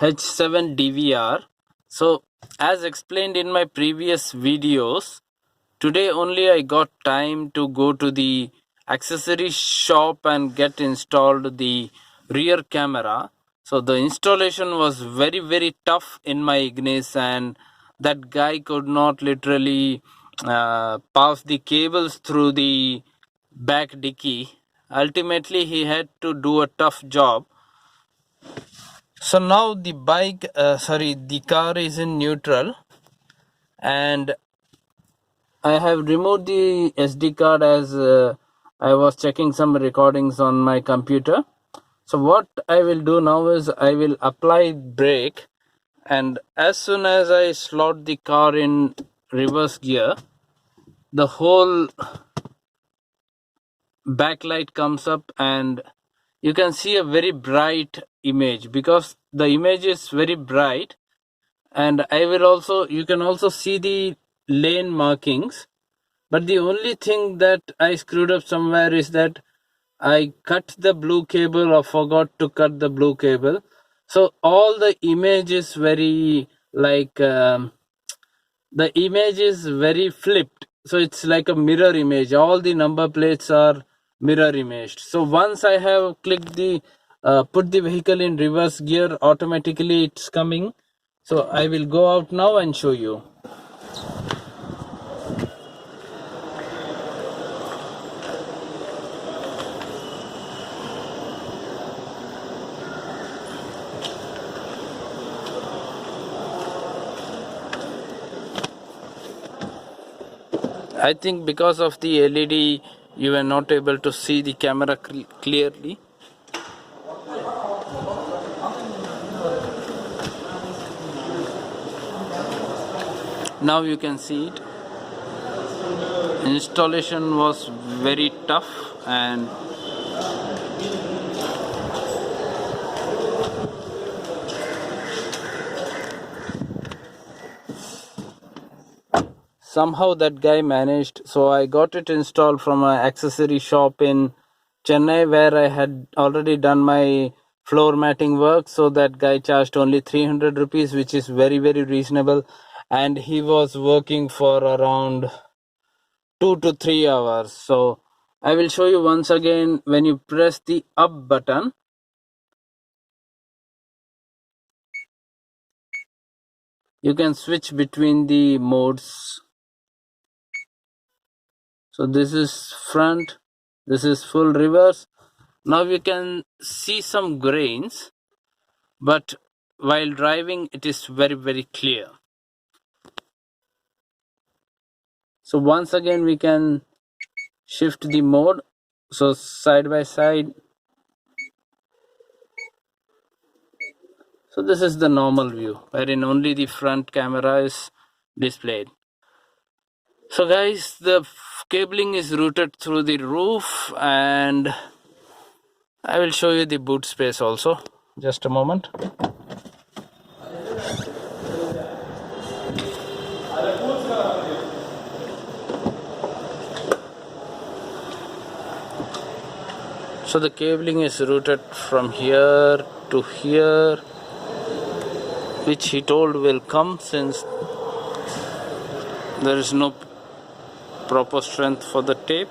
H7 DVR. So as explained in my previous videos, today only I got time to go to the accessory shop and get installed the rear camera. So the installation was very tough in my Ignis, and that guy could not literally pass the cables through the back dicky. Ultimately he had to do a tough job. So now the the car is in neutral, and I have removed the SD card as I was checking some recordings on my computer. So what I will do now is I will apply brake, and as soon as I slot the car in reverse gear, the whole backlight comes up and you can see a very bright image. Because the image is very bright, and you can also see the lane markings. But the only thing that I screwed up somewhere is that I cut the blue cable or forgot to cut the blue cable. So all the image is very the image is very flipped. So it's like a mirror image. All the number plates are mirror imaged. So once I have clicked the put the vehicle in reverse gear, automatically it's coming. So I will go out now and show you. I think because of the LED you were not able to see the camera clearly. Now you can see it. Installation was very tough, and somehow that guy managed. So I got it installed from an accessory shop in Chennai, where I had already done my floor matting work. So that guy charged only 300 rupees, which is very reasonable, and he was working for around 2 to 3 hours. So I will show you once again. When you press the up button, you can switch between the modes. So this is front, this is full reverse. Now you can see some grains, but while driving it is very clear. So once again we can shift the mode, so side by side. So this is the normal view, wherein only the front camera is displayed. So guys, the cabling is routed through the roof, and I will show you the boot space also. Just a moment. So the cabling is routed from here to here, which he told will come since there is no proper strength for the tape.